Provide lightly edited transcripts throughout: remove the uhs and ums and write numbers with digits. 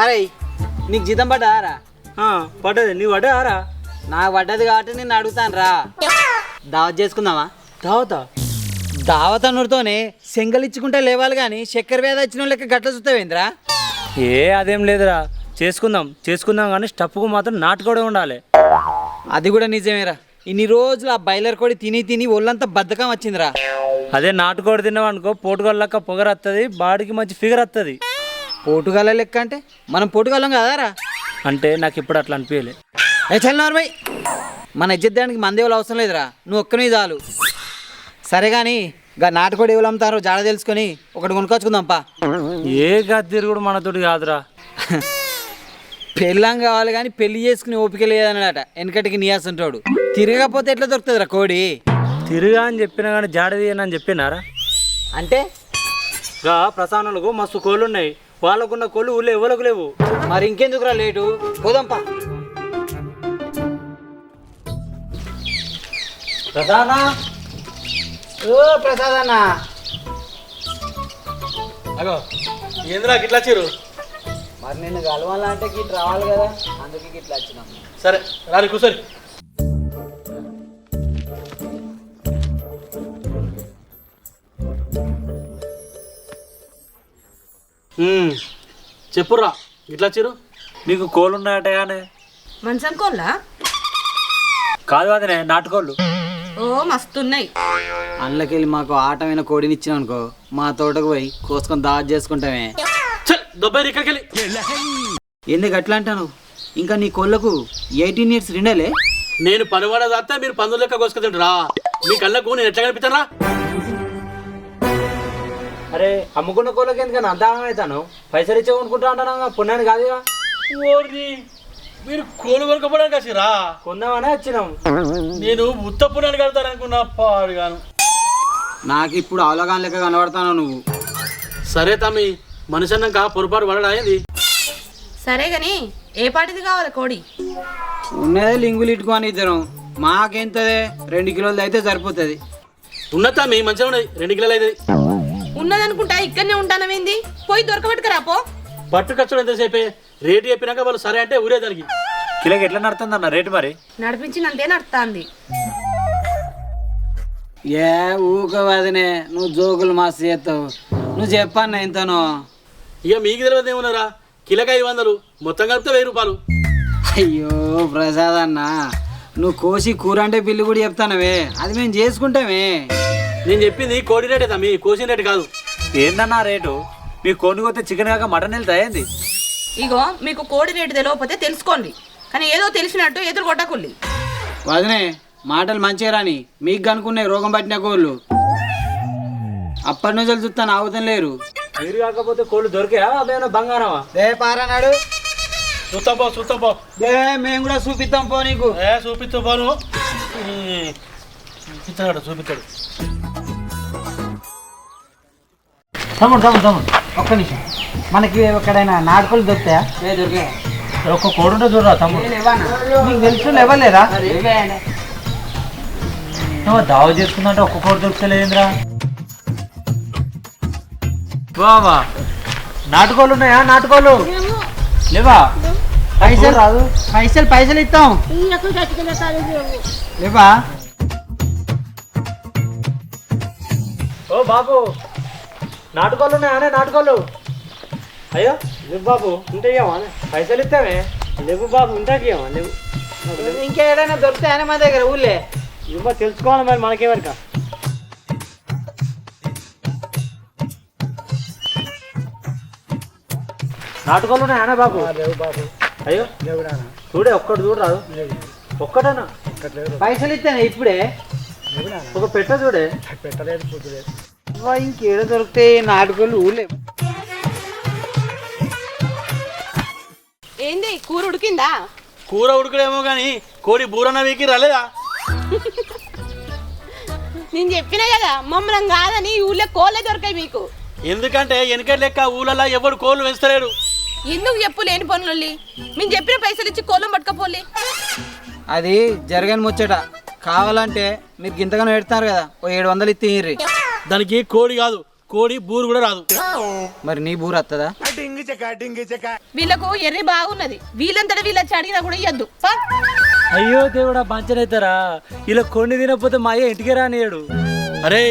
అరే నీకు జీతం పడ్డారా? పడ్డది. నీ పడ్డారా? నాకు పడ్డది కాబట్టి నేను అడుగుతాను రా. దావత్ చేసుకుందామా? దావత్ అనుడితోనే సెంగలిచ్చుకుంటే లేవాలి కానీ చక్కెర వ్యాధి వచ్చిన లెక్క గట్ల చూస్తావేంద్రా? అదేం లేదురా, చేసుకుందాం కానీ స్టఫ్కు మాత్రం నాటుకోడే ఉండాలి. అది కూడా నిజమేరా. ఇన్ని రోజులు ఆ బాయిలర్ కోడి తిని ఒళ్ళంతా బద్ధకం వచ్చిందిరా. అదే నాటుకోడి తిన్నామనుకో పోటుగల్లక పొగరు వస్తుంది, బాడీకి మంచి ఫిగర్ వస్తుంది. పోటుగాల లెక్క అంటే మనం పోటుగాలం కదారా? అంటే నాకు ఇప్పుడు అట్లా అనిపించలే. చల్ నార్మల్, మన ఇజ్జద్దానికి మందేవులు అవసరం లేదురా, నువ్వు ఒక్కనే చాలు. సరే కానీ గా నాటుకోడి ఎవరు అమ్ముతారో జాడ తెలుసుకొని ఒకటి కొనుక్కొచ్చుకుందాంపా. ఏ గద్దెరు కూడా మనతోటి కాదురా. పెళ్ళాం కావాలి కానీ పెళ్లి చేసుకుని ఓపిక లేదన్నాడట వెనకటికి నియాస్ ఉంటాడు. తిరగకపోతే ఎట్లా దొరుకుతుందిరా కోడి? తిరుగా అని చెప్పినా కానీ జాడ తీయనని చెప్పినారా? అంటే గా ప్రసాదాలకు మస్తు కోళ్ళు ఉన్నాయి, వాళ్ళకున్న కోళ్ళు ఊళ్ళో ఎవరికి లేవు. మరి ఇంకెందుకురా లేటు, పోదాంపా. ప్రసాదా, ఓ ప్రసాద్ అన్న. అగో ఏంద్రా గిట్లా వచ్చారు? మరి నేను కలవాలంటే గిట్ రావాలి కదా, అందుకే గిట్లా వచ్చినాం. సరే రాని కూర్చొని. చెప్పురా గిట్లా వచ్చారు? నీకు కోళ్ళు ఉన్నాయట కానీ. మంచం కోళ్ళ కాదు అదనే నాటుకోళ్ళు. ఓ మస్తున్నాయి. అందులోకెళ్ళి మాకు ఆటమైన కోడిని ఇచ్చినాం అనుకో, మా తోటకు పోయి కోసుకొని దావత్ చేసుకుంటామే. ఎందుకు అట్లా అంటాను? ఇంకా నీ కోళ్ళకు 18 years రెండేలే. నేను పనివాడ దాస్తే మీరు పందులు లెక్క కోసుకుంటారా? మీ కళ్ళకు నేను ఎట్లా కనిపిస్తారా? అరే అమ్ముకున్న కోళ్ళకి ఎందుకని అంత అవుతాను? పైసలు ఇచ్చే కొనుక్కుంటా అంటాను, పుణ్యాన్ని కాదుగా. మీరు కోలు కొనుక్కోవడానికి వచ్చిరా? కొందామనే వచ్చినాం. నేను ఉత్త పుణ్యాన్ని కడతాను అనుకున్నా పాడుగాను. నాకు ఇప్పుడు అవలగాన్ లెక్క కనబడతాను నువ్వు. సరే తమ్మి, మనిషి అన్నాక పొరపాటు పడడా ఏంది? సరే గాని ఏ పాటిది కావాలి కోడి? ఉన్నదే లింగులు ఇట్టుకొని ఇద్దరం, మాకెంతదే 2 కిలోలు అయితే సరిపోతుంది. ఉన్నది తమ్మి, మంచిగా ఉన్నది, 2 కిలోలు అవుతుంది. ఉన్నదనుకుంటా ఇక్కడనే ఉంటానవేంది? పోయి దొరకబెట్టుకురా పో. పట్టు ఖర్చులు ఎంతసేపే? రేటు చెప్పినాక వాళ్ళు సరే అంటే ఊరే దానికి. కిలోకి ఎట్లా నడుతుంది అన్న రేటు? మరి నడిపించినంతే నడుస్తుంది. ఏ ఊకవదినే, నువ్వు జోకులు మస్తు చేస్తావు. నువ్వు చెప్పన్న ఎంతనో. ఇక మీకు తెలియదు ఏమున్నారా? కిలోకి 500, మొత్తం కలిపితే 1000 రూపాయలు. అయ్యో ప్రసాద్ అన్న, నువ్వు కోసి కూర అంటే బిల్లు కూడా చెప్తానవే, అది మేము చేసుకుంటామే. నేను చెప్పింది కోడి రేటే తమ్మి, కోసిన రేటు కాదు. ఏందన్నా రేటు? మీకు కోడిని కొత్తే చికెన్ కాక మటన్ వెళ్తా ఏంది? ఇగో మీకు కోడి రేటు తెలియకపోతే తెలుసుకోండి, కానీ ఏదో తెలిసినట్టు ఎదురు కొట్టకుల్లి. వదినే మాటలు మంచిగా రాని, మీకు కనుక్కున్నాయి రోగం పట్టిన కోళ్ళు. అప్పటి నుంచి చూస్తాను ఆగుతం లేరు. మీరు కాకపోతే కోళ్ళు దొరికా? అదేమన్నా బంగారమా? పారన్నాడు. చూస్తాం పో. మేము కూడా చూపిస్తాం పో నీకు. చూపిస్తూ పోను. చూపిస్తాడు. తమ్ముడు ఒక్క నిమిషం, మనకి ఎక్కడైనా నాటుకోళ్ళు దొరుకుతాయా? దొరికా. ఒక్క కోడి ఉంటే చూడరా తమ్ముడు. మీకు తెలుసు ఇవ్వలేదా? దావ చేసుకుందంటే ఒక్క కోడి దొరుకుతలేదురా. బావా నాటుకోళ్ళు ఉన్నాయా? నాటుకోళ్ళు లేవా? పైసలు రాదు. పైసలు ఇస్తాం లేవా? ఓ బాబు నాటుకోళ్ళు ఉన్నాయా? నాటుకోళ్ళు అయ్యో లేవు బాబు, ఉంటే పైసలు ఇస్తామే. లేవు బాబు, ఉంటాకి లేవు. ఇంకేడైనా దొరుకుతాయని మా దగ్గర ఊళ్ళే తెలుసుకోవాలి మరి మనకేమరిక. నాటుకోళ్ళు ఉన్నాయా బాబు? లేవు బాబు. అయ్యో చూడే, ఒక్కటి చూడరాదు. ఒక్కటనా? పైసలు ఇస్తానే ఇప్పుడే. ఒక పెట్ట చూడే. పెట్టలేదు. ఇంకేడ దొరుకుతాయి నాటుకోళ్ళు ఊళ్ళే. ఏంది కూర ఉడికిందా? కూర ఉడుకుడేమో కానీ కోడి బూరన్న వీకి రాలేదా? నేను చెప్పినా కదా మమ్మల్ని కాదని ఈ ఊళ్ళో కోళ్ళే దొరకాయి మీకు. ఎందుకంటే వెనకటి లెక్క ఊళ్ళలో ఎవడు కోళ్ళు పెంచలేడు. ఎందుకు చెప్పు లేని పనులు? మేము చెప్పిన పైసలు ఇచ్చి కోళ్ళం పట్టుకపోలే. అది జరగని ముచ్చట. కావాలంటే మీరు గింతగానో పెడతారు కదా, ఓ 700 ఇస్తే. దానికి కోడి కాదు కోడి బూరు కూడా రాదు. మరి నీ బూరు వస్తుందా? వీళ్ళకు ఎర్రి బాగున్నది, వీళ్ళంతటా వీళ్ళు వచ్చి అడిగినా కూడా ఇయ్యద్దు. అయ్యో దేవుడా పంచనైతారా, ఇలా కొన్ని తినకపోతే మా అయ్య ఇంటికి రానియడు. అరే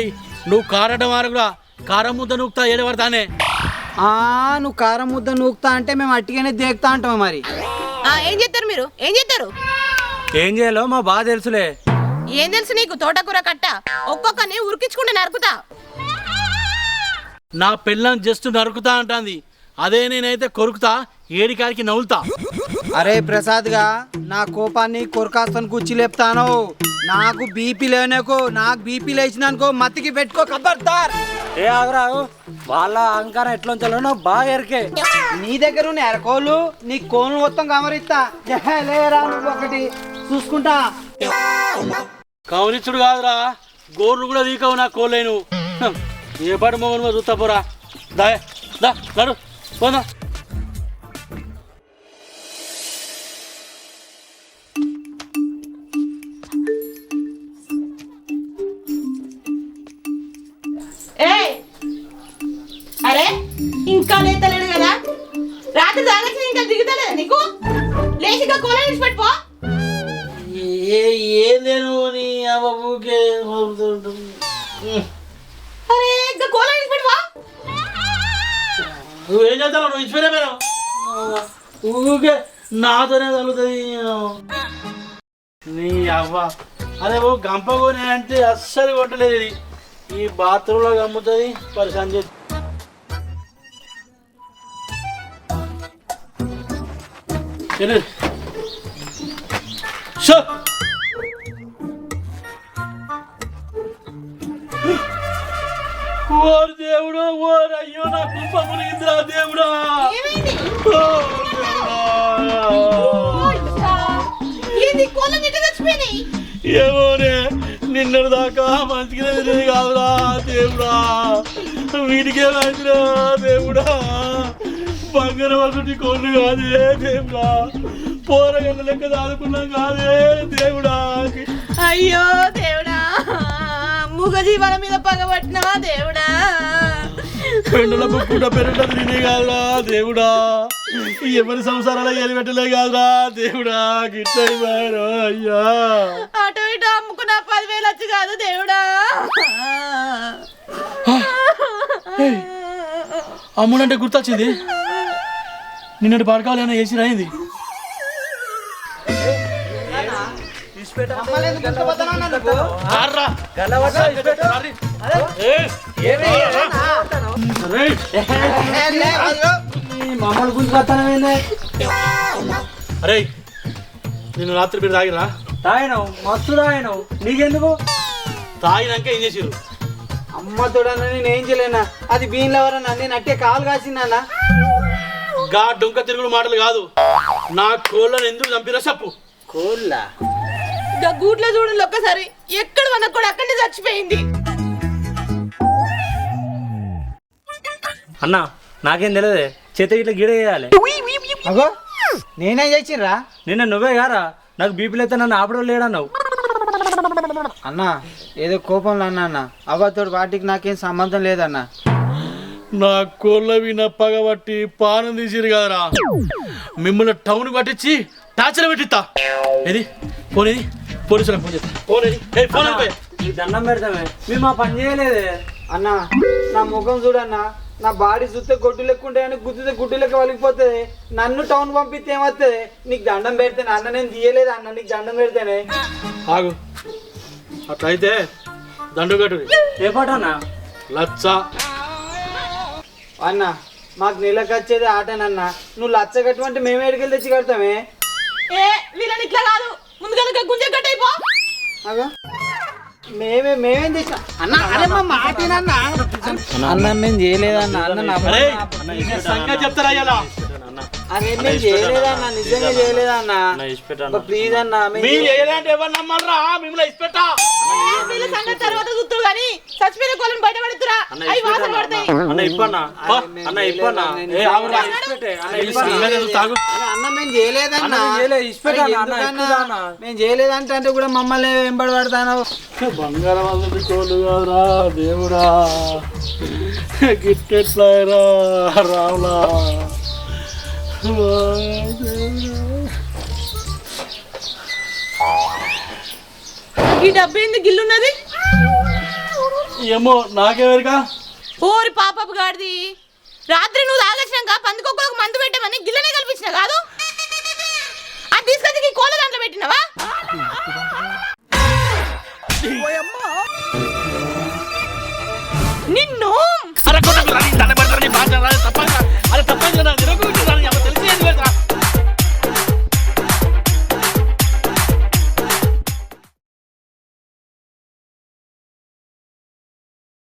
నువ్వు కారడం కూడా కారం ముద్ద నూకుతా ఏడబడతానే. నువ్వు కారం ముద్ద నూకుతా అంటే మేము అట్టిగానే దేకుతా అంటాం. మరి ఏం చేస్తారు మీరు, ఏం చేస్తారు? ఏం చేయాలో మా బాగా తెలుసులే. ఏం తెలుసు నీకు? తోటకూర కట్ట ఒక్కొక్కరిని ఉరికించుకుంటే నరుకుతా. నా పిల్లని జస్ట్ నరుకుతా అంటాంది, అదే నేనైతే కొరుకుతా, ఏడికాడికి నవ్వులుతా. అరే ప్రసాద్గా నా కోపాన్ని కొరకాస్తని కూర్చి లేపుతాను. నాకు బీపీ లేనకో, నాకు బీపీ లేచినానుకో మత్తికి పెట్టుకో ఖబర్దార్. ఏ ఆగరావు, వాళ్ళ అహంకారం ఎట్లా ఉంచాలో నాకు బాగా ఎరికే. నీ దగ్గర ఉన్నాయి కోళ్ళు, నీ కోళ్ళు మొత్తం కమరిస్తా. లేరా నువ్వు ఒకటి చూసుకుంటా. కవనిచ్చుడు కాదురా, గోర్లు కూడా దీకవు నా కోళ్ళేను. ఏ పాటు మొగను చూస్తా పోరా. దా దా నడు పోదా. అరే ఇంకా లేతలేడు కదా, రాత్రి తాగచ్చి ఇంకా దిగుతలేదు నీకు? లేచిగా కోల నుంచి పెట్టుకో. ఏం లేను నీ ఊకే అరే ఇంకా కోల నుంచి పెట్టుకో. నువ్వేం చేస్తావు? నువ్వు ఇచ్చిపోయినా మేడం ఊకే నాతోనే తగులుతుంది నీ అవ్వ. అదే ఓ గంప కొని అంటే అస్సలు కొట్టలేదు. ఇది ఈ బాత్రూంలో గమ్ముతుంది పరిశాన్ చేసి. ఓరు దేవుడు, ఓరు అయ్యో నా కుంప మునిగిందిరా దేవుడా. ఏమోనే నిన్నటి దాకా మంచిగా తినేది కాదురా దేవుడా, వీటికేమైందిరా దేవుడా. బంగారం ఒకటి కోళ్ళు కాదే దేవుడా, పోరగల్ల లెక్క దాదుకున్నాం కాదే దేవుడా. అయ్యో దేవుడా, మూగ జీవాల మీద పగబట్టినవా దేవుడా. పెండుల బుక్కుట పెరుగుట తినే కాదురా దేవుడా, ఎవరి సంసారాలు ఎలిపెట్టలే కాదురా దేవుడా. గిట్టయిపోయారు అయ్యా. అటు ఇటు అమ్ముకున్న 10,000 వచ్చి కాదు దేవుడా. అమ్ముడంటే గుర్తొచ్చింది, నిన్నటి పడకాలేనా వేసి రాయింది. మమ్మల్ని గుంజుకొస్తానమేందే? అరే నిన్ను రాత్రి మీరు తాగిరా? తాగినావు, మస్తు తాగినావు. నీకెందుకు? తాగినాక ఏం చేసిరు? అమ్మ తోడన్నా నేను ఏం చేయలేనా, అది బీన్లో ఎవరన్నా నేను అట్టే కాలు కాసిందన్నా. గా డొంక తిరుగుడు మాటలు కాదు, నా కోళ్ళను ఎందుకు చంపిరా చెప్పు. కోళ్ళ గూట్లో చూడండి ఒక్కసారి, ఎక్కడ మనకు కూడా అక్కడనే చచ్చిపోయింది. అన్నా నాకేం తెలియదే, చేత ఇట్లా గిడ వేయాలి. అగో నేనేం చేసిండ్రా? నిన్న నువ్వే గారా నాకు బీపీలు అయితే నన్ను ఆపడం లేడన్నావు. అన్న ఏదో కోపంలో అన్నా అన్న, అవ్వతోడు వాటికి నాకేం సంబంధం లేదన్నా. నా కోళ్ళ విన పగబట్టి పానం తీసిరు కదరా, మిమ్మల్ని టౌన్ పట్టించి టార్చర్ పెట్టిస్తా. ఏది ఫోన్, ఏది పోలీసులకు ఫోన్ చేస్తా. ఫోన్ ఏది? ఫోన్ అయిపోయా. నీకు దండం పెడతామే, మేము మా పని చేయలేదే. అన్న నా ముఖం చూడన్నా, నా బాడీ చూస్తే గొడ్డు లెక్క ఉంటాయని గుద్దితే గుడ్డు లెక్క వలిగిపోతుంది. నన్ను టౌన్ పంపిస్తే ఏమవుతుంది? నీకు దండం పెడితేనే అన్న, నేను తీయలేదు అన్న, నీకు దండం పెడితేనే. ఆగు, అట్లయితే దండుగట్టు ఏ పాట అన్నా? లచ్చ. అన్న మాకు నెలకు వచ్చేది ఆటనన్నా, నువ్వు లచ్చ కట్టమంటే మేము ఎడికెళ్ళి తెచ్చి కడతామే. వీళ్ళని ఇట్లా కాదు, ముందుగా గుంజ కట్టయిపో. అగో మేమేం చేసిన అన్న? అరే మా మాటేనన్నా అన్న, మేము చేయలేదన్న. అన్న సంగతి చెప్తారా ఇలా? అరే మేము చేయలేదన్నా, నిజంగా చేయలేదన్నా. ప్లీజ్ అన్నా, మీరు చేయలేదంటే ఎవరు నమ్మరా? మిమ్మల్ని ఇచ్చిపెట్టా వీళ్ళ సంగతి తర్వాత చూస్తారు కానీ చచ్చిపోయిన కోళ్ళని బయట పడుతురా, అవి వాసన పడతాయి. అన్న ఇప్పన్నా అన్న ఇప్పన్నా తాగు అన్న మేము చేయలేదన్నా, మేము చేయలేదంటే అంటే కూడా మమ్మల్ని వెంబడి పడతాను. బంగారం వల్ల కోళ్ళు కాదురా దేవుడా, గిట్టెట్లా రావులా. ఈ డబ్బు ఏంది గిల్లున్నది? ఏమో నాకేవరికా. ఓరి పాపపు గాడిది, రాత్రి నువ్వు తాగొచ్చినాక పందికొక్కలకు మందు పెట్టమని గిల్లనే కల్పించిన కాదు.